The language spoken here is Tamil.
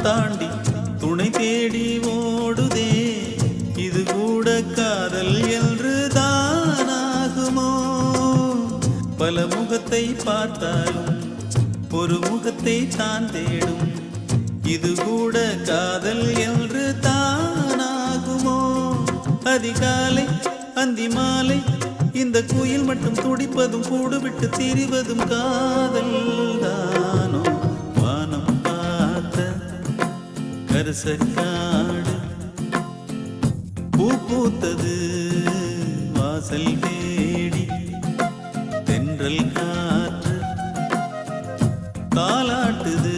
தாண்டி துணை தேடி ஓடுதே, இது கூட காதல் என்று தானாகுமோ? பல முகத்தை பார்த்தாலும் ஒரு முகத்தை தான் தேடும், இது கூட காதல் என்று தானாகுமோ? அதிகாலை அந்தி மாலை இந்த குயில் மட்டும் துடிப்பதும் கூடு விட்டு திரிவதும் காதல் தானோ? வானம் பார்த்த கரசக்காடு பூ பூத்தது வாசல் தேடி, தென்றல் காற்று தாலாட்டுது